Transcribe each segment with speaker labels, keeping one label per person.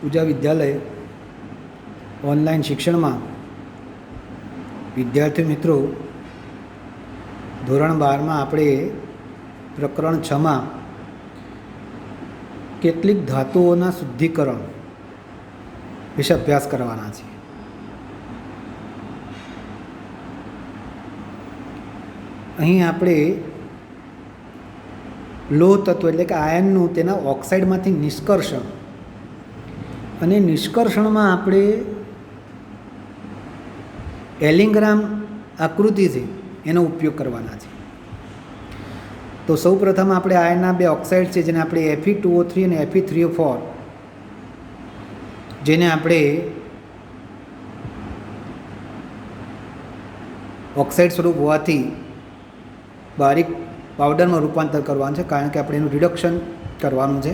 Speaker 1: પૂજા વિદ્યાલય online શિક્ષણમાં વિદ્યાર્થી મિત્રો ધોરણ 12માં આપણે પ્રકરણ 6માં કેટલીક ધાતુઓના શુદ્ધિકરણ વિશે અભ્યાસ કરવાના છે. અહીં આપણે લોહ તત્વ એટલે કે આયનનું તેના ઓક્સાઇડમાંથી નિષ્કર્ષણ અને નિષ્કર્ષણમાં આપણે એલિંગ્રામ આકૃતિ છે એનો ઉપયોગ કરવાના છે. તો સૌ પ્રથમ આપણે આયનના બે ઓક્સાઇડ છે જેને આપણે Fe2O3 અને Fe3O4 જેને આપણે ઓક્સાઇડ સ્વરૂપ હોવાથી બારીક પાવડરમાં રૂપાંતર કરવાનું છે, કારણ કે આપણે એનું રિડક્શન કરવાનું છે.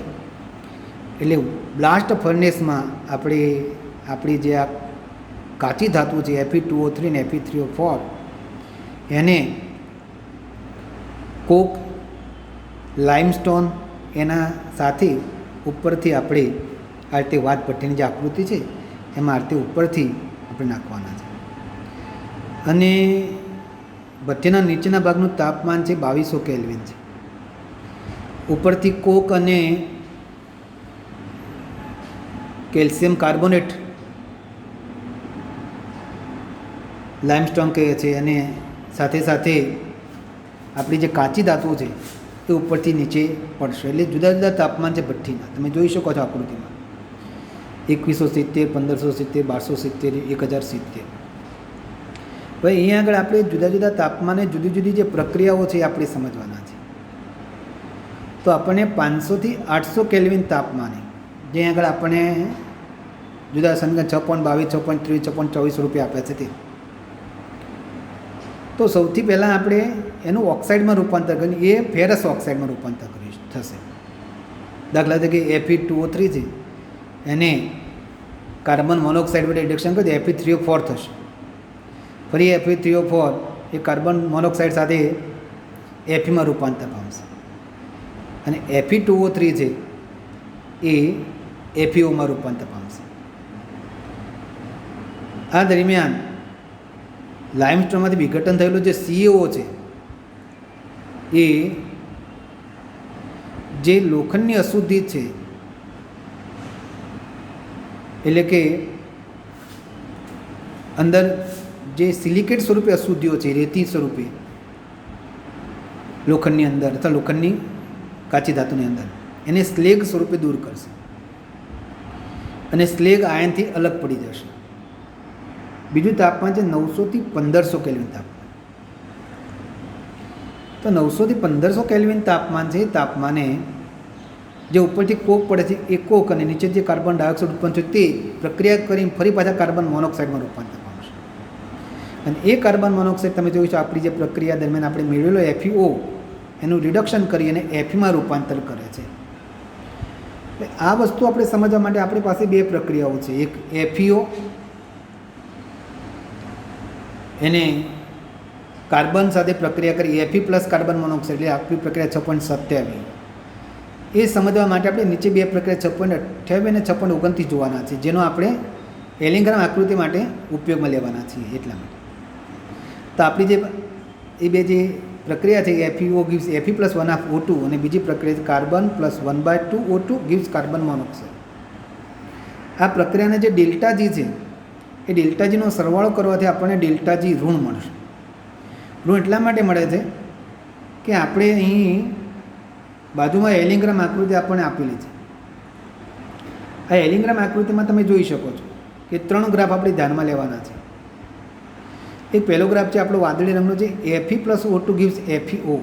Speaker 1: એટલે બ્લાસ્ટ ફર્નેસમાં આપણી જે આ કાચી ધાતુ છે Fe2O3 અને Fe3O4 એને કોક, લાઇમસ્ટોન એના સાથે ઉપરથી આપણે આ રીતે વાત ભઠ્ઠીની જે આકૃતિ છે એમાં આ રીતે ઉપરથી આપણે નાખવાના છે. અને ભઠ્ઠીના નીચેના ભાગનું તાપમાન છે 2200 કેલ્વિન છે. ઉપરથી કોક અને કેલ્શિયમ કાર્બોનેટ લાઇમસ્ટોન કહે છે, અને સાથે સાથે આપણી જે કાચી ધાતુઓ છે એ ઉપરથી નીચે પડશે. એટલે જુદા જુદા તાપમાન છે ભઠ્ઠીના, તમે જોઈ શકો છો આકૃતિમાં 2170, 1570, 1270, 1070. હવે અહીંયા આગળ આપણે જુદા જુદા તાપમાને જુદી જુદી જે પ્રક્રિયાઓ છે એ આપણે સમજવાના છે. તો આપણને 500 થી 800 કેલ્વિન તાપમાને જે આગળ આપણને જુદા સંખ્યા 6.22, 6.23, 6.24 રૂપિયા આપ્યા છે તે. તો સૌથી પહેલાં આપણે એનું ઓક્સાઇડમાં રૂપાંતર કરીને એ ફેરસ ઓક્સાઇડમાં રૂપાંતર થશે. દાખલા તરીકે Fe2O3 છે એને કાર્બન મોનોક્સાઇડ વડે રિડક્શન કરી Fe3O4 થશે. ફરી Fe3O4 એ કાર્બન મોનોક્સાઇડ સાથે Feમાં રૂપાંતર પામશે, અને Fe2O3 છે એ FeOમાં રૂપાંતર પામશે. આ દરમિયાન લાઇમસ્ટોનમાંથી વિઘટન થયેલું જે CaO છે એ જે લોખંડની અશુદ્ધિ છે, એટલે કે અંદર જે સિલિકેટ સ્વરૂપે અશુદ્ધિઓ છે, રેતી સ્વરૂપે લોખંડની અંદર અથવા લોખંડની કાચી ધાતુની અંદર, એને સ્લેગ સ્વરૂપે દૂર કરશે અને સ્લેગ આયનથી અલગ પડી જશે. બીજું તાપમાન છે 900 થી 1500 કેલ્વિન તાપમાન. તો 900 થી 1500 કેલ્વિન તાપમાન છે, તાપમાને જે ઉપરથી કોક પડે છે એ કોક અને નીચે જે કાર્બન ડાયોક્સાઇડ ઉત્પન્ન થયું તે પ્રક્રિયા કરીને ફરી પાછા કાર્બન મોનોક્સાઇડમાં રૂપાંતર પામશે. અને એ કાર્બન મોનોક્સાઇડ તમે જોયું છે આપણી જે પ્રક્રિયા દરમિયાન આપણે મેળવેલો FeO એનું રિડક્શન કરી અને Feમાં રૂપાંતર કરે છે. આ વસ્તુ આપણે સમજવા માટે આપણી પાસે બે પ્રક્રિયાઓ છે. એક FeO, એને કાર્બન સાથે પ્રક્રિયા કરી Fe પ્લસ કાર્બન મોનોક્સાઇડ એટલે આપણી પ્રક્રિયા 6.27. એ સમજવા માટે આપણે નીચે બે પ્રક્રિયા 6.28 અને 6.29 જોવાના છે, જેનો આપણે એલિંગ્રામ આકૃતિ માટે ઉપયોગમાં લેવાના છીએ. એટલા માટે તો આપણી જે એ બે જે પ્રક્રિયા છે FeO gives Fe plus 1/2O2 અને બીજી પ્રક્રિયા છે carbon plus 1/2O2 gives carbon monoxide. આ પ્રક્રિયાને જે ડેલ્ટા જી છે એ ડેલ્ટા જીનો સરવાળો કરવાથી આપણને ડેલ્ટા જી ઋણ મળશે. ઋણ એટલા માટે મળે છે કે આપણે અહીં બાજુમાં એલિંગ્રામ આકૃતિ આપણને આપેલી છે. આ એલિંગ્રામ આકૃતિમાં તમે જોઈ શકો છો કે 3 ગ્રાફ આપણે ધ્યાનમાં લેવાના છે. એક પહેલો ગ્રાફ છે આપણો વાદળી રંગનો છે Fe plus O2 gives FeO.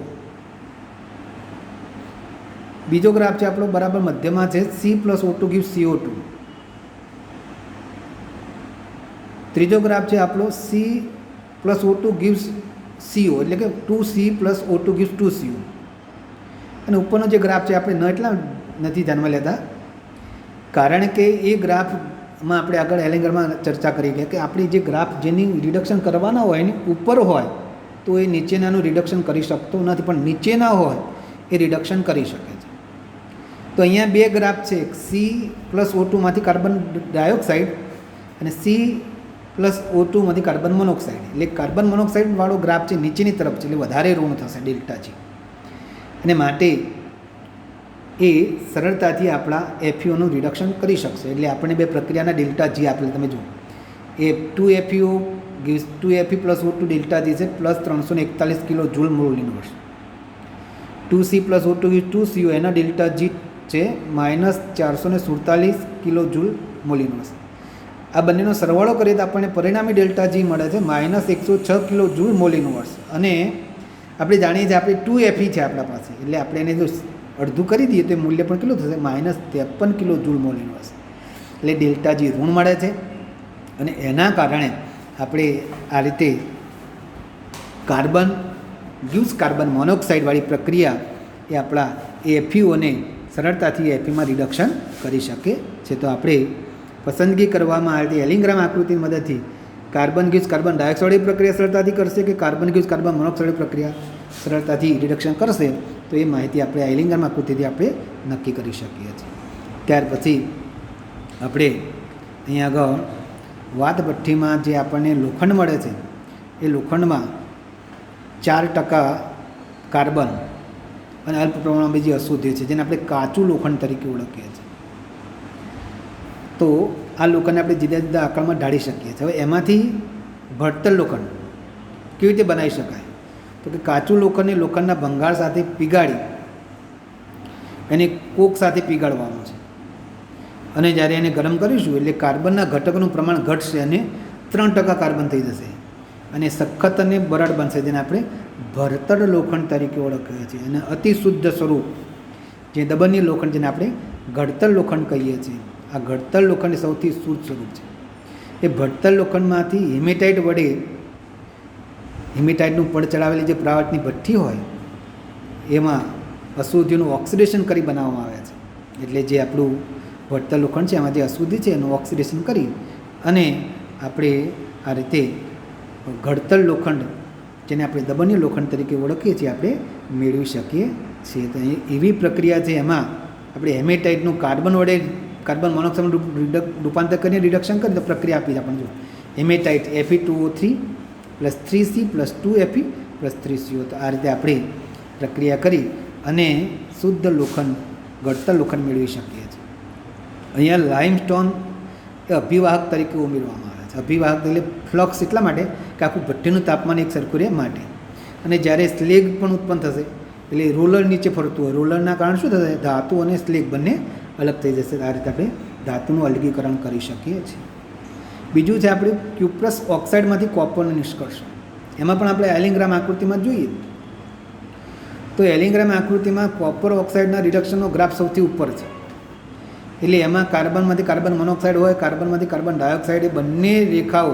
Speaker 1: બીજો ગ્રાફ છે આપણો બરાબર મધ્યમાં છે C plus O2 gives CO2. ત્રીજો ગ્રાફ છે આપણો C plus O2 gives CO, એટલે કે 2C plus O2 gives 2CO. અને ઉપરનો જે ગ્રાફ છે આપણે એટલા નથી ધ્યાનમાં લેતા કારણ કે એ ગ્રાફમાં આપણે આગળ એલિંગરમાં ચર્ચા કરી ગયા કે આપણી જે ગ્રાફ જેની રિડક્શન કરવાના હોય એની ઉપર હોય તો એ નીચેનાનું રિડક્શન કરી શકતો નથી, પણ નીચેના હોય એ રિડક્શન કરી શકે છે. તો અહીંયા બે ગ્રાફ છે, C+O2માંથી કાર્બન ડાયોક્સાઇડ અને C+O2માંથી કાર્બન મોનોક્સાઇડ. એટલે કાર્બન મોનોક્સાઇડવાળો ગ્રાફ છે નીચેની તરફ છે, એટલે વધારે ઋણ થશે ΔG. અને માટે એ સરળતાથી આપણા FeOનું રિડક્શન કરી શકશે. એટલે આપણને બે પ્રક્રિયાના ΔG આપેલ તમે જુઓ, એ 2FeO gives 2Fe+O2 ΔG છે +341 kilo joule mall inverse. 2C+O2 gives 2CO, એના ΔG છે -447 કિલો જૂલ મોલ ઇન્વર્સ. આ બંનેનો સરવાળો કરીએ તો આપણને પરિણામી ΔG મળે છે -106 કિલો જૂલ મોલ ઇન્વર્સ. અને આપણે જાણીએ છીએ આપણે 2Fe છે આપણા પાસે, એટલે આપણે એને જો અડધું કરી દઈએ તો એ મૂલ્ય પણ કેટલું થશે -53 કિલો જૂલ મોલ ઇન્વર્સ. એટલે ΔG ઋણ મળે છે. અને એના કારણે આપણે આ રીતે કાર્બન મોનોક્સાઇડવાળી પ્રક્રિયા એ આપણા FeOને સરળતાથી Feમાં રિડક્શન કરી શકે છે. તો આપણે પસંદગી કરવામાં આવતી એલિંગ્રામ આકૃતિની મદદથી કાર્બન ડાયોક્સાઇડની પ્રક્રિયા સરળતાથી કરશે કે કાર્બન મોનોક્સાઇડની પ્રક્રિયા સરળતાથી રિડક્શન કરશે, તો એ માહિતી આપણે આ એલિંગ્રામ આકૃતિથી આપણે નક્કી કરી શકીએ છીએ. ત્યાર પછી આપણે અહીંયા આગળ વાત ભઠ્ઠીમાં જે આપણને લોખંડ મળે છે એ લોખંડમાં 4% કાર્બન અને અલ્પ પ્રમાણમાં બીજી અશુદ્ધિ છે, જેને આપણે કાચું લોખંડ તરીકે ઓળખીએ છીએ. તો આ લોખંડને આપણે જુદા જુદા આકારમાં ઢાળી શકીએ છીએ. હવે એમાંથી ભડતર લોખંડ કેવી રીતે બનાવી શકાય? તો કે કાચું લોખંડને લોખંડના ભંગાર સાથે પીગાળી એને કોક સાથે પીગાળવાનું છે. અને જ્યારે એને ગરમ કરીશું એટલે કાર્બનના ઘટકનું પ્રમાણ ઘટશે અને 3% કાર્બન થઈ જશે અને સખત અને બરડ બનશે, જેને આપણે ભરતર લોખંડ તરીકે ઓળખીએ છીએ. અને અતિ શુદ્ધ સ્વરૂપ જે દબનીય લોખંડ, જેને આપણે ઘડતર લોખંડ કહીએ છીએ, આ ઘડતર લોખંડ સૌથી શુદ્ધ સ્વરૂપ છે. એ ભડતર લોખંડમાંથી હિમેટાઇટનું પડ ચડાવેલી જે પ્રાવટની ભઠ્ઠી હોય એમાં અશુદ્ધિનું ઓક્સિડેશન કરી બનાવવામાં આવે છે. એટલે જે આપણું ભડતર લોખંડ છે એમાં જે અશુદ્ધિ છે એનું ઓક્સિડેશન કરી અને આપણે આ રીતે ઘડતર લોખંડ, જેને આપણે દબનીય લોખંડ તરીકે ઓળખીએ છીએ, આપણે મેળવી શકીએ છીએ. તો એવી પ્રક્રિયા છે એમાં આપણે હેમેટાઇટનું કાર્બન મોનોક્સાઇડ રૂપાંતર કરીને રિડક્શન કરી તો પ્રક્રિયા આપી આપણને. જો હેમેટાઇટ Fe2O3 + 3C + 2Fe + 3CO. તો આ રીતે આપણે પ્રક્રિયા કરી અને શુદ્ધ લોખંડ ઘડતર લોખંડ મેળવી શકીએ છીએ. અહીંયા લાઇમસ્ટોન એ અભિવાહક તરીકે ઉમેરવામાં આવે છે. અભિવાહક એટલે ફ્લક્સ એટલા માટે કે આખું ભઠ્ઠીનું તાપમાન એક સરખું રહે માટે. અને જ્યારે સ્લેગ પણ ઉત્પન્ન થશે એટલે રોલર નીચે ફરતું હોય, રોલરના કારણે શું થશે, ધાતુ અને સ્લેગ બંને અલગ થઈ જશે. આ રીતે આપણે ધાતુનું અલગીકરણ કરી શકીએ છીએ. બીજું છે આપણે ક્યુપ્રસ ઓક્સાઇડમાંથી કોપરનું નિષ્કર્ષણ. એમાં પણ આપણે એલિંગ્રામ આકૃતિમાં જોઈએ તો એલિંગ્રામ આકૃતિમાં કોપર ઓક્સાઇડના રિડક્શનનો ગ્રાફ સૌથી ઉપર છે. એટલે એમાં કાર્બનમાંથી કાર્બન મોનોક્સાઇડ હોય, કાર્બનમાંથી કાર્બન ડાયોક્સાઇડ, એ બંને રેખાઓ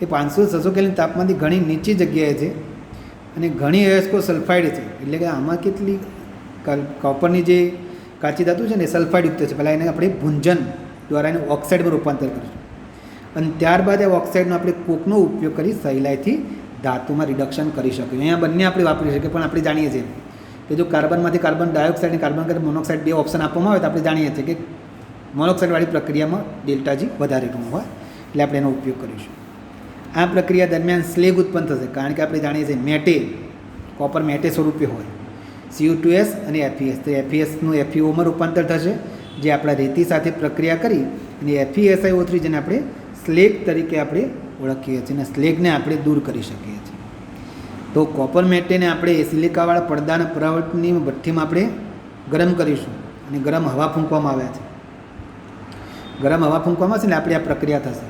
Speaker 1: એ 500-600 કેલ્વિન તાપમાનથી ઘણી નીચી જગ્યાએ છે અને ઘણી અયસ્કો સલ્ફાઇડ છે. એટલે કે આમાં કેટલી કોપરની જે કાચી ધાતુ છે ને સલ્ફાઇડ યુક્ત છે. પહેલાં એને આપણે ભૂંજન દ્વારા એને ઓક્સાઇડમાં રૂપાંતર કરીશું અને ત્યારબાદ એ ઓક્સાઇડનો આપણે કોકનો ઉપયોગ કરી સહેલાઈથી ધાતુમાં રિડક્શન કરી શકીએ. અહીંયા બંને આપણે વાપરી શકીએ, પણ આપણે જાણીએ છીએ કે જો કાર્બનમાંથી કાર્બન ડાયોક્સાઇડ અને કાર્બન મોનોક્સાઇડ બે ઓપ્શન આપવામાં આવે તો આપણે જાણીએ છીએ કે મોનોક્સાઇડવાળી પ્રક્રિયામાં ΔG વધારે ઋણ હોય, એટલે આપણે એનો ઉપયોગ કરીશું. આ પ્રક્રિયા દરમિયાન સ્લેગ ઉત્પન્ન થશે, કારણ કે આપણે જાણીએ છીએ કોપર મેટે સ્વરૂપે હોય, Cu2S અને FeS. તો FeSનું FeOમાં રૂપાંતર થશે, જે આપણા રેતી સાથે પ્રક્રિયા કરી અને FeSiO3 જેને આપણે સ્લેગ તરીકે આપણે ઓળખીએ છીએ અને સ્લેગને આપણે દૂર કરી શકીએ છીએ. તો કોપર મેટેને આપણે સિલિકાવાળા પડદાના પરાવર્તનની ભઠ્ઠીમાં આપણે ગરમ કરીશું અને ગરમ હવા ફૂંકવામાં આવે છે. ગરમ હવા ફૂંકવામાં આવશે ને આપણે આ પ્રક્રિયા થશે.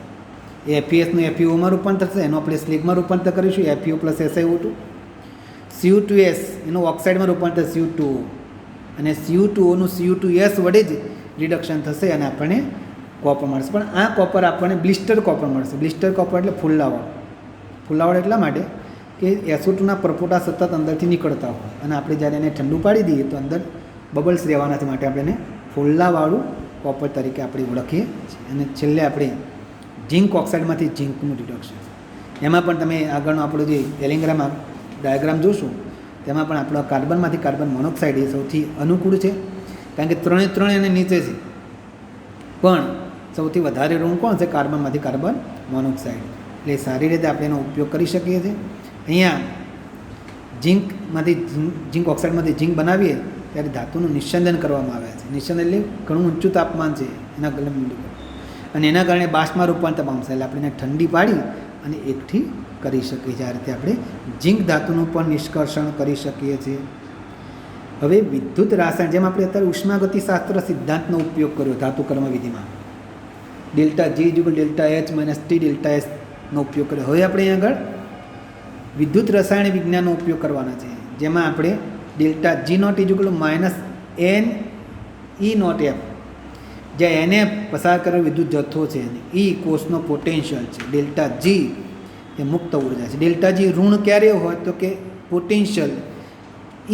Speaker 1: એ FeSનું FeOમાં રૂપાંતર થશે, એનું આપણે સ્લેગમાં રૂપાંતર કરીશું FeO + SiO2. Cu2S એનું ઓક્સાઇડમાં રૂપાંતર Cu2O અને Cu2Oનું Cu2S વડે જ રિડક્શન થશે અને આપણને કોપર મળશે. પણ આ કોપર આપણને બ્લિસ્ટર કોપર મળશે. બ્લિસ્ટર કોપર એટલે ફુલ્લાવાળો એટલા માટે કે SO2ના પરપોટા સતત અંદરથી નીકળતા હોય અને આપણે જ્યારે એને ઠંડુ પાડી દઈએ તો અંદર બબલ્સ રહેવાના છે, માટે આપણે એને ફુલ્લાવાળું કોપર તરીકે આપણે ઓળખીએ છીએ. અને છેલ્લે આપણે ઝિંક ઓક્સાઇડમાંથી ઝિંકનું રિડક્શન. એમાં પણ તમે આગળનો આપણો જે એલિંગ્રામ ડાયાગ્રામ જોશો તેમાં પણ આપણો કાર્બનમાંથી કાર્બન મોનોક્સાઇડ એ સૌથી અનુકૂળ છે. કારણ કે ત્રણે એને નીચે છે, પણ સૌથી વધારે ઋણ કોણ છે? કાર્બનમાંથી કાર્બન મોનોક્સાઇડ. એટલે સારી રીતે આપણે એનો ઉપયોગ કરી શકીએ છીએ. અહીંયા ઝીંક ઓક્સાઇડમાંથી ઝીંક બનાવીએ ત્યારે ધાતુનું નિસ્યંદન કરવામાં આવે છે. નિસ્યંદન એટલે ઘણું ઊંચું તાપમાન છે એના ગલનબિંદુ પર, અને એના કારણે બાષ્પમાં રૂપાંતર પામશે. એટલે આપણે એને ઠંડી પાડી અને એકઠી કરી શકીએ છીએ. આ રીતે આપણે ઝીંક ધાતુનું પણ નિષ્કર્ષણ કરી શકીએ છીએ. હવે વિદ્યુત રસાયણ, જેમ આપણે અત્યારે ઉષ્માગતિશાસ્ત્ર સિદ્ધાંતનો ઉપયોગ કર્યો ધાતુ કર્મ વિધિમાં, delta G = delta H - T delta એસનો ઉપયોગ કર્યો. હવે આપણે અહીં આગળ વિદ્યુત રસાયણ વિજ્ઞાનનો ઉપયોગ કરવાના છે, જેમાં આપણે ડેલ્ટા G0 = -NE0F, જ્યાં એને પસાર કરેલો વિદ્યુત જથ્થો છે, અને E કોષનો પોટેન્શિયલ છે, ડેલ્ટા G એ મુક્ત ઉર્જા છે. ડેલ્ટા G ઋણ ક્યારે હોય તો કે પોટેન્શિયલ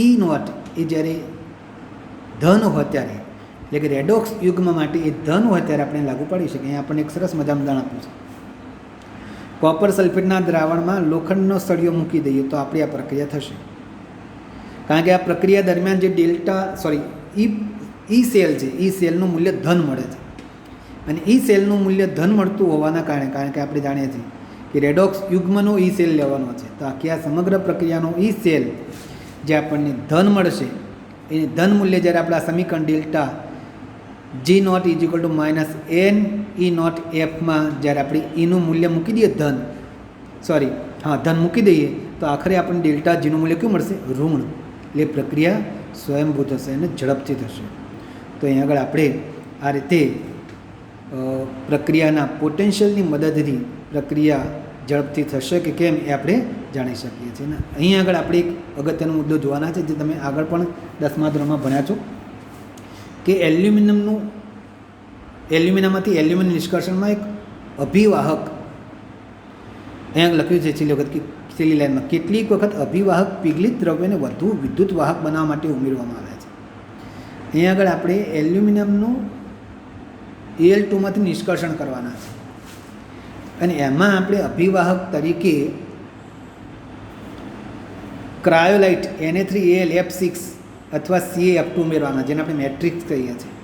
Speaker 1: E0 એ જ્યારે ધન હોય ત્યારે, એટલે કે રેડોક્સ યુગ્મ માટે એ ધન હોય ત્યારે આપણે લાગુ પાડી શકીએ. અહીંયા આપણને એક સરસ મજાનું ઉદાહરણ આપ્યું છે. કોપર સલ્ફેટના દ્રાવણમાં લોખંડનો સળિયો મૂકી દઈએ તો આપણી આ પ્રક્રિયા થશે. કારણ કે આ પ્રક્રિયા દરમિયાન જે ઈ સેલ છે, ઈ સેલનું મૂલ્ય ધન મળે છે, અને ઈ સેલનું મૂલ્ય ધન મળતું હોવાના કારણે, કારણ કે આપણે જાણીએ છીએ કે રેડોક્સ યુગ્મનો ઈ સેલ લેવાનો છે, તો આખી આ સમગ્ર પ્રક્રિયાનો ઈ સેલ જે આપણને ધન મળશે, એ ધન મૂલ્ય જ્યારે આપણે આ સમીકરણ ડેલ્ટા G0 = -NE0Fમાં જ્યારે આપણે ઈનું મૂલ્ય મૂકી દઈએ ધન મૂકી દઈએ તો આખરે આપણને ડેલ્ટા જીનું મૂલ્ય કેવું મળશે? ઋણ. એટલે પ્રક્રિયા સ્વયંભૂ થશે અને ઝડપથી થશે. તો અહીં આગળ આપણે આ રીતે પ્રક્રિયાના પોટેન્શિયલની મદદથી પ્રક્રિયા ઝડપથી થશે કે કેમ એ આપણે જાણી શકીએ છીએ. ને અહીં આગળ આપણે એક અગત્યનો મુદ્દો જોવાના છે, જે તમે આગળ પણ 10મા ધોરણમાં ભણ્યા છો, કે એલ્યુમિનિયમમાંથી એલ્યુમિનિયમ નિષ્કર્ષણમાં એક અભિવાહક અહીંયા લખ્યું છે છેલ્લી લાઈનમાં, કેટલીક વખત અભિવાહક પીગલિત દ્રવ્યને વધુ વિદ્યુત વાહક બનાવવા માટે ઉમેરવામાં આવે છે. અહીંયા આગળ આપણે એલ્યુમિનિયમનું Al2માંથી નિષ્કર્ષણ કરવાના છે, અને એમાં આપણે અભિવાહક તરીકે ક્રાયોલાઇટ Na3AlF6 અથવા CaF2 ઉમેરવાના, જેને આપણે મેટ્રિક્સ કહીએ છીએ.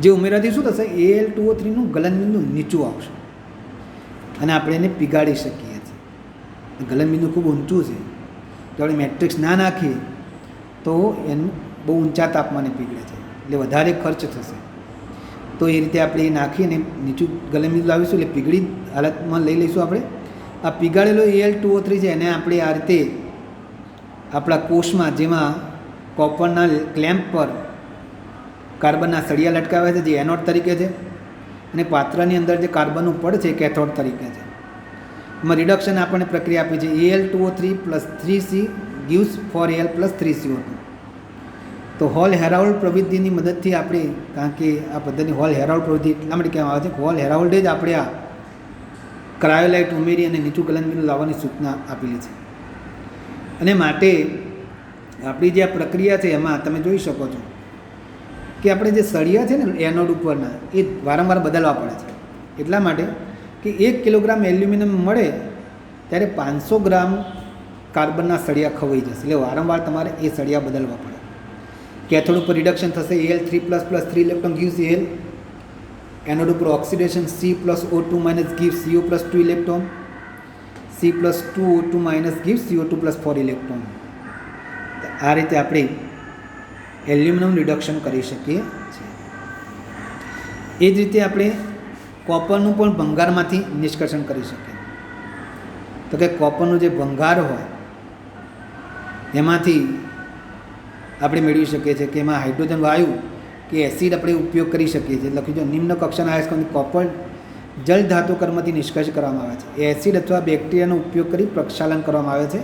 Speaker 1: જે ઉમેરવાથી શું થશે? Al2O3નું ગલનબિંદુ નીચું આવશે અને આપણે એને પીગાળી શકીએ છીએ. ગલનબિંદુ ખૂબ ઊંચું છે, જો આપણે મેટ્રિક્સ ના નાખીએ તો એનું બહુ ઊંચા તાપમાને પીગળે છે, એટલે વધારે ખર્ચ થશે. તો એ રીતે આપણે એ નાખીને નીચું ગલનબિંદુ લાવીશું, એટલે પીગળી હાલતમાં લઈ લઈશું. આપણે આ પીગાળેલો Al2O3 છે એને આપણે આ રીતે આપણા કોષમાં, જેમાં કોપરના ક્લેમ્પ પર કાર્બનના સળિયા લટકાવ્યા છે, જે એનોડ તરીકે છે, અને પાત્રની અંદર જે કાર્બનનું પડ છે એ કેથોડ તરીકે છે. એમાં રિડક્શન આપણને પ્રક્રિયા આપી છે, Al2O3 + 3C = 4Al + 3CO2. તો હોલ હેરાલ્ડ પ્રવૃત્તિની મદદથી આપણે, કારણ કે આ પદ્ધતિ હોલ હેરાલ્ડ પ્રવૃત્તિ એટલા માટે કહેવામાં આવે છે, હોલ હેરાલ્ડે જ આપણે આ ક્રાયોલાઇટ ઉમેરી અને નીચું ગલનબિંદુ લાવવાની સૂચના આપેલી છે. અને માટે આપણી જે આ પ્રક્રિયા છે એમાં તમે જોઈ શકો છો કે આપણે જે સળિયા છે ને એનોડ ઉપરના, એ વારંવાર બદલવા પડે છે. એટલા માટે કે 1 કિલોગ્રામ એલ્યુમિનિયમ મળે ત્યારે 500 ગ્રામ કાર્બનના સળિયા ખવાઈ જશે, એટલે વારંવાર તમારે એ સળિયા બદલવા પડે. કેથોડ ઉપર રિડક્શન થશે, Al3++ 3 electron gives Al. Anode ઉપર oxidation, C+O2- gives CO+2 electron, C+2O2- gives CO2 + 4 electron. આ રીતે આપણે એલ્યુમિનિયમ રિડક્શન કરી શકીએ છીએ. એ જ રીતે આપણે કોપરનું પણ ભંગારમાંથી નિષ્કર્ષણ કરી શકીએ. તો કે કોપરનું જે ભંગાર હોય એમાંથી આપણે મેળવી શકીએ છીએ કે એમાં હાઇડ્રોજન વાયુ કે એસિડ આપણે ઉપયોગ કરી શકીએ છીએ. લખ્યું છે નિમ્ન કક્ષાના અયસ્કોની કોપર જલ ધાતુ કર્મથી નિષ્કર્ષ કરવામાં આવે છે. એસિડ અથવા બેક્ટેરિયાનો ઉપયોગ કરી પ્રક્ષાલન કરવામાં આવે છે.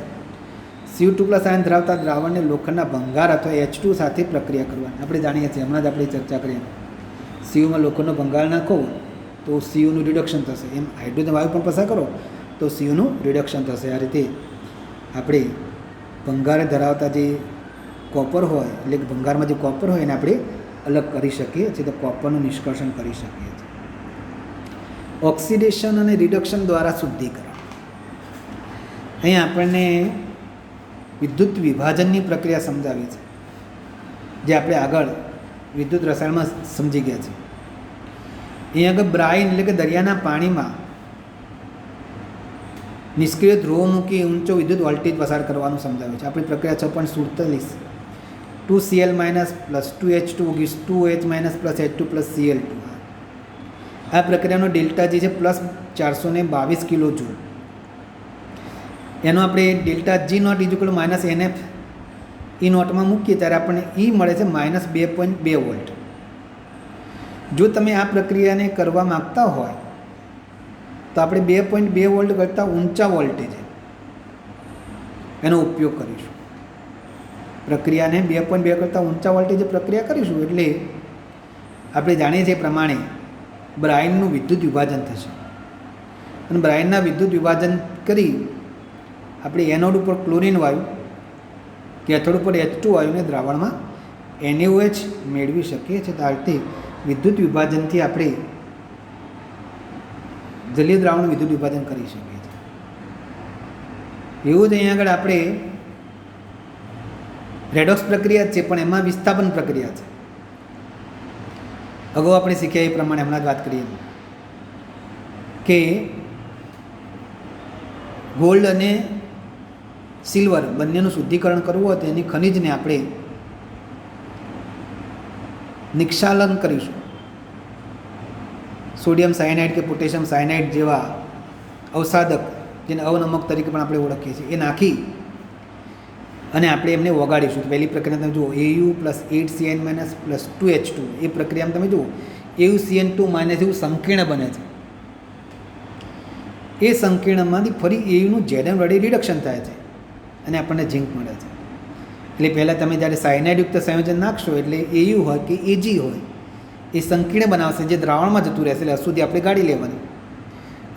Speaker 1: Cu2+ આયન ધરાવતા દ્રાવણને લોખંડના ભંગાર અથવા H2 સાથે પ્રક્રિયા કરવાની આપણે જાણીએ છીએ, હમણાં જ આપણે ચર્ચા કરીએ. Cuમાં લોખંડનો ભંગાર નાખો તો Cuનું રિડક્શન થશે, એમ હાઇડ્રોજન વાયુ પણ પસાર કરો તો Cuનું રિડક્શન થશે. આ રીતે આપણે ભંગાર ધરાવતા જે કોપર હોય, એટલે કે ભંગારમાં જે કોપર હોય એને આપણે અલગ કરી શકીએ છીએ, તો કોપરનું નિષ્કર્ષણ કરી શકીએ છીએ. ઓક્સિડેશન અને રિડક્શન દ્વારા શુદ્ધિકરણ. અહીં આપણને વિદ્યુત વિભાજનની પ્રક્રિયા સમજાવી છે. જે આપણે આગળ વિદ્યુત રસાયણમાં સમજી ગયા છે. અહીંયા આગળ બ્રાઇન એટલે કે દરિયાના પાણીમાં નિષ્ક્રિય ધ્રુવો મૂકી ઊંચો વિદ્યુત વોલ્ટેજ પસાર કરવાનું સમજાવ્યું છે. આપણી પ્રક્રિયા 6.47 2Cl plus 2H2 gives 2H plus H2 plus Cl2. આ પ્રક્રિયાનો ડેલ્ટા જી છે પ્લસ 422 કિલો જૂલ. એનો આપણે delta G not is minus NF E નોટમાં મૂકીએ ત્યારે આપણને ઈ મળે છે -2.2 વોલ્ટ. જો તમે આ પ્રક્રિયાને કરવા માગતા હોય તો આપણે 2.2 વોલ્ટ કરતાં ઊંચા વોલ્ટેજ એનો ઉપયોગ કરીશું. પ્રક્રિયાને 2.2 કરતાં ઊંચા વોલ્ટેજે પ્રક્રિયા કરીશું એટલે આપણે જાણીએ છીએ પ્રમાણે બ્રાઇનનું વિદ્યુત વિભાજન થશે અને બ્રાઇનના વિદ્યુત વિભાજન કરી આપણે એનોડ ઉપર ક્લોરિન વાયુ, કેથોડ ઉપર H2 વાયુને દ્રાવણમાં NaOH મેળવી શકીએ છીએ. તો આ રીતે વિદ્યુત વિભાજનથી આપણે જલીય દ્રાવણ વિદ્યુત વિભાજન કરી શકીએ છીએ. એવું જ અહીંયા આગળ આપણે રેડોક્સ પ્રક્રિયા છે પણ એમાં વિસ્થાપન પ્રક્રિયા છે. અગાઉ આપણે શીખ્યા એ પ્રમાણે હમણાં જ વાત કરીએ કે ગોલ્ડ અને સિલ્વર બંનેનું શુદ્ધિકરણ કરવું હોય તો એની ખનિજને આપણે નિક્ષાલન કરીશું. સોડિયમ સાયનાઇડ કે પોટેશિયમ સાયનાઇડ જેવા અવસાદક, જેને અવનમક તરીકે પણ આપણે ઓળખીએ છીએ, એ નાખી અને આપણે એમને ઓગાળીશું. પહેલી પ્રક્રિયા તમે જુઓ Au plus 8Cn plus 2H2. એ પ્રક્રિયામાં તમે જુઓ AuCN2 એવું સંકીર્ણ બને છે. એ સંકીર્ણમાંથી ફરી Auનું Zn વડે રિડક્શન થાય છે અને આપણને ઝીંક મળે છે. એટલે પહેલાં તમે જ્યારે સાયનાઇડયુક્ત સંયોજન નાખશો એટલે Au હોય કે Ag હોય એ સંકીર્ણ બનાવશે, જે દ્રાવણમાં જતું રહેશે. એટલે અશુદ્ધિ આપણે ગાળી લેવાની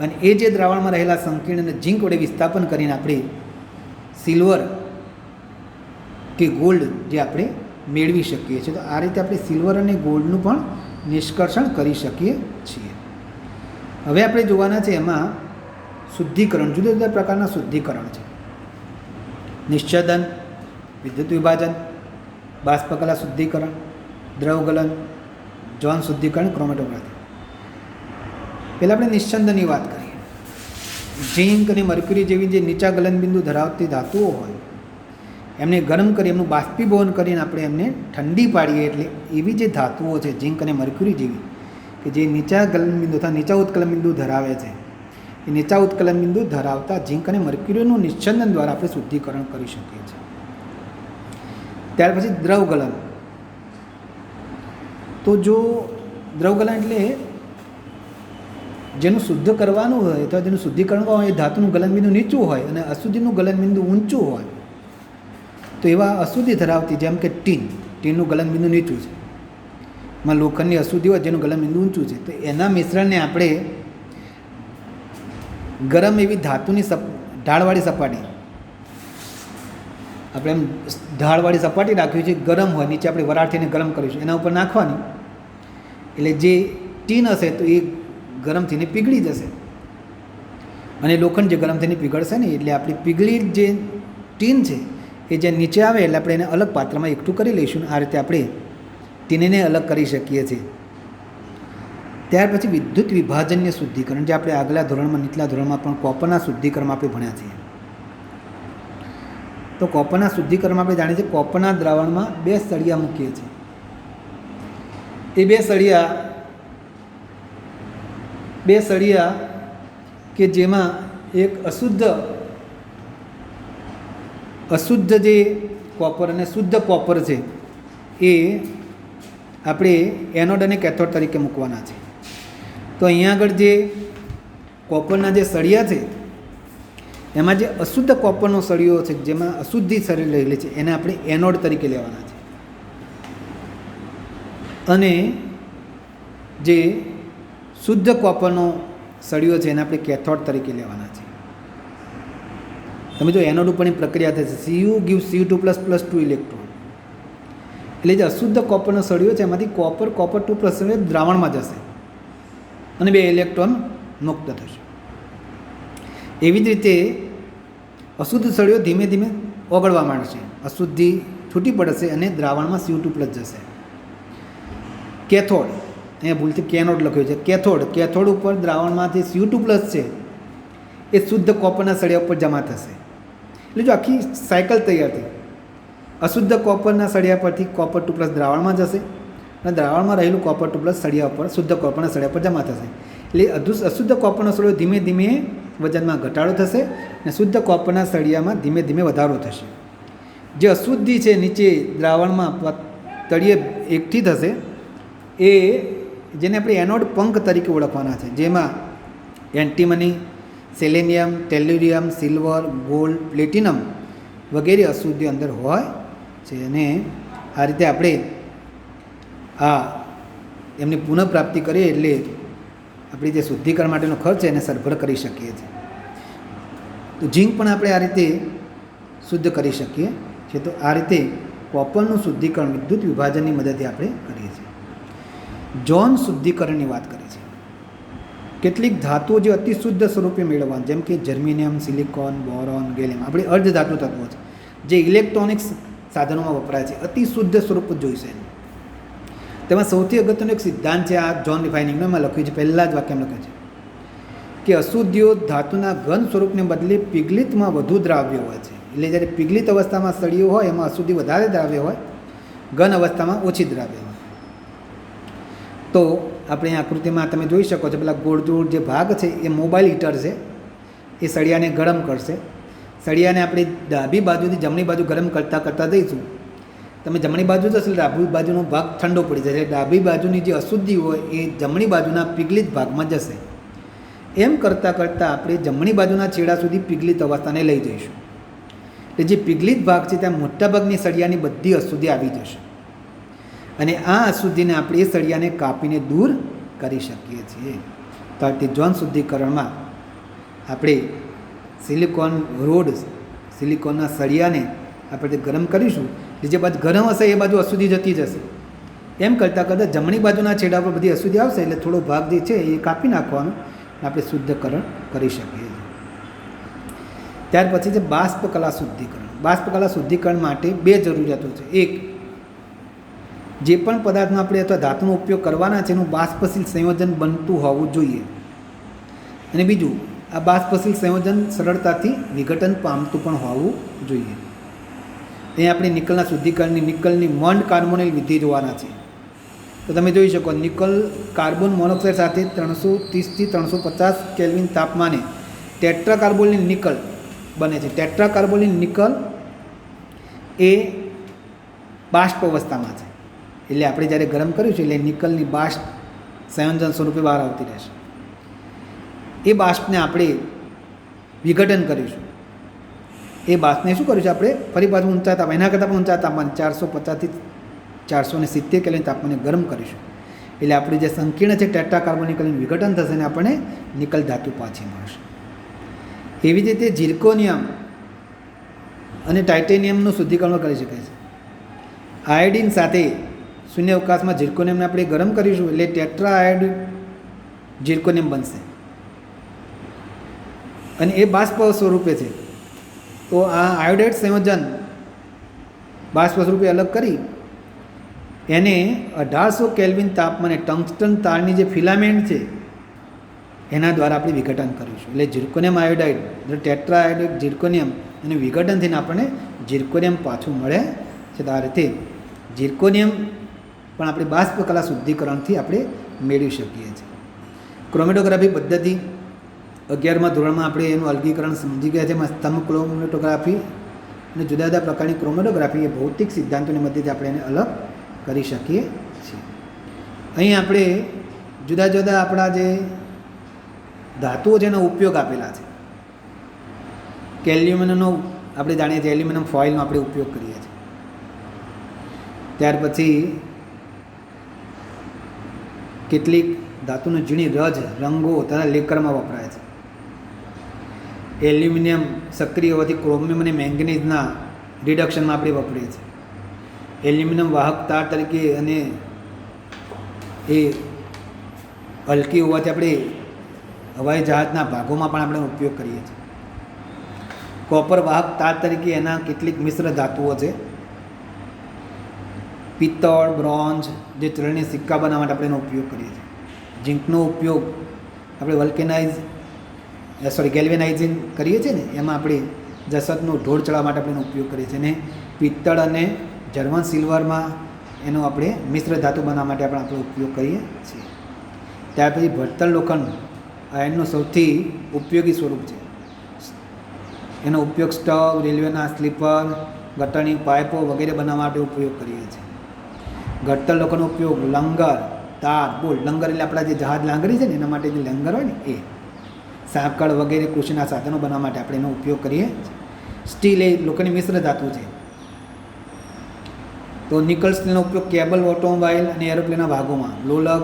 Speaker 1: અને એ જે દ્રાવણમાં રહેલા સંકીર્ણને ઝીંક વડે વિસ્થાપન કરીને આપણે સિલ્વર કે ગોલ્ડ જે આપણે મેળવી શકીએ છીએ. તો આ રીતે આપણે સિલ્વર અને ગોલ્ડનું પણ નિષ્કર્ષણ કરી શકીએ છીએ. હવે આપણે જોવાના છે એમાં શુદ્ધિકરણ, જુદા જુદા પ્રકારના શુદ્ધિકરણ છે. નિશ્ચદન, વિદ્યુત વિભાજન, બાષ્પકલા શુદ્ધિકરણ, દ્રવગલન, જૌન શુદ્ધિકરણ, ક્રોમેટોગ્રાફી. પહેલાં આપણે નિશ્ચંદનની વાત કરીએ. ઝીંક અને મર્ક્યુરી જેવી જે નીચા ગલનબિંદુ ધરાવતી ધાતુઓ હોય એમને ગરમ કરી એમનું બાષ્પીભવન કરીને આપણે એમને ઠંડી પાડીએ એટલે એવી જે ધાતુઓ છે ઝીંક અને મર્ક્યુરી જેવી કે જે નીચા ગલનબિંદુ અથવા નીચા ઉત્કલન બિંદુ ધરાવે છે, એ નીચા ઉત્કલન બિંદુ ધરાવતા ઝીંક અને મર્ક્યુરીનું નિશ્ચંદન દ્વારા આપણે શુદ્ધિકરણ કરી શકીએ છીએ. ત્યાર પછી દ્રવગલન. તો જો દ્રવગલન એટલે જેનું શુદ્ધ કરવાનું હોય અથવા જેનું શુદ્ધિકરણ કરવાનું હોય એ ધાતુનું ગલનબિંદુ નીચું હોય અને અશુદ્ધિનું ગલનબિંદુ ઊંચું હોય. તો એવા અશુદ્ધિ ધરાવતી જેમ કે ટીનનું ગલનબિંદુ નીચું છે, એમાં લોખંડની અશુદ્ધિ હોય જેનું ગલનબિંદુ ઊંચું છે, તો એના મિશ્રણને આપણે ગરમ એવી ધાતુની ઢાળવાળી સપાટી, આપણે એમ ઢાળવાળી સપાટી રાખવી છે, ગરમ હોય, નીચે આપણે વરાળથીને ગરમ કરીશું, એના ઉપર નાખવાની એટલે જે ટીન હશે તો એ ગરમ થઈને પીગળી જશે અને લોખંડ જે ગરમ થઈને પીગળશે ને એટલે આપણી પીગળી જે ટીન છે એ જે નીચે આવે એટલે આપણે એને અલગ પાત્રમાં એકઠું કરી લઈશું. આ રીતે આપણે ટીનને અલગ કરી શકીએ છીએ. ત્યાર પછી વિદ્યુત વિભાજનીય શુદ્ધિકરણ, જે આપણે આગલા ધોરણમાં નીચલા ધોરણમાં પણ કોપરના શુદ્ધિકરણમાં આપણે ભણ્યા છીએ. તો કોપરના શુદ્ધિકરણમાં આપણે જાણીએ છીએ કોપરના દ્રાવણમાં 2 સળિયા મૂકીએ છીએ. એ 2 સળિયા કે જેમાં એક અશુદ્ધ જે કોપર અને શુદ્ધ કોપર છે એ આપણે એનોડ અને કેથોડ તરીકે મૂકવાના છે. તો અહીંયા આગળ જે કોપરના જે સળિયા છે એમાં જે અશુદ્ધ કોપરનો સળિયો છે, જેમાં અશુદ્ધિ સળી રહેલી છે, એને આપણે એનોડ તરીકે લેવાના છે અને જે શુદ્ધ કોપરનો સળિયો છે એને આપણે કેથોડ તરીકે લેવાના છે. તમે જો એનોડ ઉપરની પ્રક્રિયા થશે, Cu gives Cu2 plus 2 electron. એટલે જે અશુદ્ધ કોપરનો સળિયો છે એમાંથી કોપર 2 પ્લસ દ્રાવણમાં જશે અને 2 ઇલેક્ટ્રોન મુક્ત થશે. એવી જ રીતે અશુદ્ધ સળિયો ધીમે ધીમે ઓગળવા માંડશે. અશુદ્ધિ છૂટી પડશે અને દ્રાવણમાં CO2+ જશે. કેથોડ, અહીંયા ભૂલથી કેનોડ લખ્યું છે, કેથોડ ઉપર દ્રાવણમાંથી CO2+ છે એ શુદ્ધ કોપરના સળિયા ઉપર જમા થશે. એટલે જો આખી સાયકલ તૈયાર થઈ. અશુદ્ધ કોપરના સળિયા પરથી Copper2+ દ્રાવણમાં જશે અને દ્રાવણમાં રહેલું Copper2+ સળિયા ઉપર શુદ્ધ કોપરના સળિયા પર જમા થશે. એટલે અશુદ્ધ કોપરનો સળિયો ધીમે ધીમે વજનમાં ઘટાડો થશે અને શુદ્ધ કોપરના સળિયામાં ધીમે ધીમે વધારો થશે. જે અશુદ્ધિ છે નીચે દ્રાવણમાં તળિયે એકઠી થશે, એ જેને આપણે એનોડ પંખ તરીકે ઓળખવાના છે, જેમાં antimony, selenium, tellurium, silver, gold, platinum વગેરે અશુદ્ધિ અંદર હોય છે. અને આ રીતે આપણે એમની પુનઃપ્રાપ્તિ કરીએ એટલે આપણી જે શુદ્ધિકરણ માટેનો ખર્ચ છે એને સરભર કરી શકીએ છીએ. તો ઝીંક પણ આપણે આ રીતે શુદ્ધ કરી શકીએ છીએ. તો આ રીતે કોપરનું શુદ્ધિકરણ વિદ્યુત વિભાજનની મદદથી આપણે કરીએ છીએ. જૌન શુદ્ધિકરણની વાત કરી છે. કેટલીક ધાતુઓ જે અતિ શુદ્ધ સ્વરૂપે મેળવવાની, જેમ કે જર્મેનિયમ, સિલિકોન, બોરોન, ગેલિયમ, આપણે અર્ધધાતુ તત્વો છે જે ઇલેક્ટ્રોનિક્સ સાધનોમાં વપરાય છે, અતિ શુદ્ધ સ્વરૂપ જોઈશે. તેમાં સૌથી અગત્યનો એક સિદ્ધાંત છે આ જોન રિફાઇનિંગનો, એમાં લખ્યું છે, પહેલાં જ વાક્યમાં લખ્યું છે કે અશુદ્ધિઓ ધાતુના ઘન સ્વરૂપને બદલે પિગલિતમાં વધુ દ્રાવ્ય હોય છે. એટલે જ્યારે પિગલિત અવસ્થામાં સળિયો હોય એમાં અશુદ્ધિ વધારે દ્રાવ્ય હોય, ઘન અવસ્થામાં ઓછી દ્રાવ્ય હોય. તો આપણે આકૃતિમાં તમે જોઈ શકો છો, પેલા ગોળજોડ જે ભાગ છે એ મોબાઈલ હીટર છે, એ સળિયાને ગરમ કરશે. સળિયાને આપણે ડાબી બાજુથી જમણી બાજુ ગરમ કરતાં જઈશું. તમે જમણી બાજુ જશો એટલે ડાબી બાજુનો ભાગ ઠંડો પડી જશે. એટલે ડાબી બાજુની જે અશુદ્ધિ હોય એ જમણી બાજુના પિગલિત ભાગમાં જશે. એમ કરતાં આપણે જમણી બાજુના છેડા સુધી પિગલિત અવસ્થાને લઈ જઈશું. એટલે જે પિગલિત ભાગ છે ત્યાં મોટાભાગની સળિયાની બધી અશુદ્ધિ આવી જશે અને આ અશુદ્ધિને આપણે એ સળિયાને કાપીને દૂર કરી શકીએ છીએ. તો તે જૌન શુદ્ધિકરણમાં આપણે સિલિકોન રોડ, સિલિકોનના સળિયાને આપણે ગરમ કરીશું. જે બાજુ ગરમ હશે એ બાજુ અશુદ્ધિ જતી જશે. એમ કરતાં જમણી બાજુના છેડા પર બધી અશુદ્ધિ આવશે એટલે થોડો ભાગ જે છે એ કાપી નાખવાનો, આપણે શુદ્ધકરણ કરી શકીએ. ત્યાર પછી છે બાષ્પ કલા શુદ્ધિકરણ. બાષ્પ કલા શુદ્ધિકરણ માટે બે જરૂરિયાતો છે. એક, જે પણ પદાર્થનો આપણે અથવા ધાતુનો ઉપયોગ કરવાના છે એનું બાષ્પશીલ સંયોજન બનતું હોવું જોઈએ. અને બીજું, આ બાષ્પશીલ સંયોજન સરળતાથી વિઘટન પામતું પણ હોવું જોઈએ. અહીં આપણે નિકલના શુદ્ધિકરણની નિકલની મોન્ડ કાર્બોનિલ વિધિ જોવાના છે. તો તમે જોઈ શકો, નિકલ કાર્બન મોનોક્સાઇડ સાથે 330થી 350 કેલ્વિન તાપમાને ટેટ્રાકાર્બોનિલ નિકલ બને છે. ટેટ્રાકાર્બોનિલ નિકલ એ બાષ્પ અવસ્થામાં છે. એટલે આપણે જ્યારે ગરમ કરીશું એટલે નિકલની બાષ્પ સંયોજન સ્વરૂપે બહાર આવતી રહેશે. એ બાષ્પને આપણે વિઘટન કરીશું. એ બાષ્પને શું કરીશું, આપણે ફરી પાછું ઊંચા તાપમાન, એના કરતાં પણ ઊંચા તાપમાન 450થી 470 કેલ્વિન તાપમાને ગરમ કરીશું. એટલે આપણી જે સંકીર્ણ છે ટેટ્રાકાર્બોનિકલનું વિઘટન થશે અને આપણને નિકલ ધાતુ પાછી મળશે. એવી જ રીતે ઝિર્કોનિયમ અને ટાઇટેનિયમનું શુદ્ધિકરણ કરી શકાય છે. આયોડિન સાથે શૂન્ય અવકાશમાં ઝિર્કોનિયમને આપણે ગરમ કરીશું એટલે ટેટ્રા આયોડિન ઝિર્કોનિયમ બનશે અને એ બાષ્પ સ્વરૂપે છે. તો આ આયોડાઇડ સંયોજન બાષ્પ સ્વરૂપે અલગ કરી એને 1800 કેલ્વિન તાપમાને ટંગસ્ટન તારની જે ફિલામેન્ટ છે એના દ્વારા આપણે વિઘટન કરીશું. એટલે zirconium iodide, tetra iodide zirconium અને વિઘટન થઈને આપણને ઝિર્કોનિયમ પાછું મળે છે. તો આ રીતે ઝિર્કોનિયમ પણ આપણે બાષ્પ કલા શુદ્ધિકરણથી આપણે મેળવી શકીએ છીએ. ક્રોમેટોગ્રાફી પદ્ધતિ 11મા ધોરણમાં આપણે એનું અલગીકરણ સમજી ગયા છે. એમાં સ્તંભ ક્રોમેટોગ્રાફી અને જુદા જુદા પ્રકારની ક્રોમેટોગ્રાફી એ ભૌતિક સિદ્ધાંતોની મદદથી આપણે એને અલગ કરી શકીએ છીએ. અહીં આપણે જુદા જુદા આપણા જે ધાતુઓ છે એનો ઉપયોગ આપેલા છે. કે એલ્યુમિનિયમનો આપણે જાણીએ છીએ, એલ્યુમિનિયમ ફોઇલનો આપણે ઉપયોગ કરીએ છીએ. ત્યાર પછી કેટલીક ધાતુની ઝીણી રજ, રંગો તથા લેકરમાં વપરાય છે. એલ્યુમિનિયમ સક્રિય હોવાથી ક્રોમિયમ અને મેંગનીઝના રિડક્શનમાં આપણે વાપરીએ છીએ. એલ્યુમિનિયમ વાહક તાર તરીકે અને એ હલકી હોવાથી આપણે હવાઈ જહાજના ભાગોમાં પણ આપણે ઉપયોગ કરીએ છીએ. કોપર વાહક તાર તરીકે એના કેટલીક મિશ્ર ધાતુઓ છે પિત્તળ, બ્રોન્ઝ જે ચલણી સિક્કા બનાવવા માટે આપણે એનો ઉપયોગ કરીએ છીએ. ઝીંકનો ઉપયોગ આપણે ગેલ્વેનાઇઝિંગ કરીએ છીએ ને, એમાં આપણે જસતનો ઢોળ ચડાવવા માટે આપણે એનો ઉપયોગ કરીએ છીએ. અને પિત્તળ અને જર્મન સિલ્વરમાં એનો આપણે મિશ્ર ધાતુ બનાવવા માટે આપણો ઉપયોગ કરીએ છીએ. ત્યાર પછી ભડતર લોખંડ આયર્નનું સૌથી ઉપયોગી સ્વરૂપ છે. એનો ઉપયોગ સ્ટવ, રેલવેના સ્લીપર, ગટરની પાઇપો વગેરે બનાવવા માટે ઉપયોગ કરીએ છીએ. ઘડતર લોખંડનો ઉપયોગ લંગર, તાર, બોલ. લંગર એટલે આપણા જે જહાજ લાંગરી છે ને એના માટે જે લંગર હોય ને એ, સાંકળ વગેરે કૃષિના સાધનો બનાવવા માટે આપણે એનો ઉપયોગ કરીએ. સ્ટીલ એ લોખંડની મિશ્ર ધાતુ છે. તો નિકલ સ્ટીલનો ઉપયોગ કેબલ, ઓટોમોબાઈલ અને એરોપ્લેનના ભાગોમાં, લોલક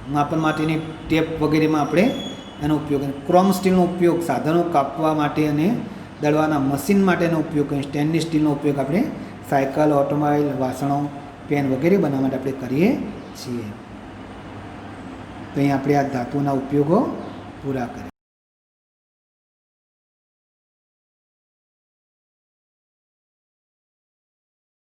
Speaker 1: માપન માટેની ટેપ વગેરેમાં આપણે એનો ઉપયોગ કરીએ. ક્રોમ સ્ટીલનો ઉપયોગ સાધનો કાપવા માટે અને દળવાના મશીન માટેનો ઉપયોગ કરીએ. સ્ટેનલેસ સ્ટીલનો ઉપયોગ આપણે સાયકલ, ઓટોમોબાઈલ, વાસણો, પેન વગેરે બનાવવા માટે આપણે કરીએ છીએ. તો અહીં આપણે આ ધાતુના ઉપયોગો પૂરા કરીએ.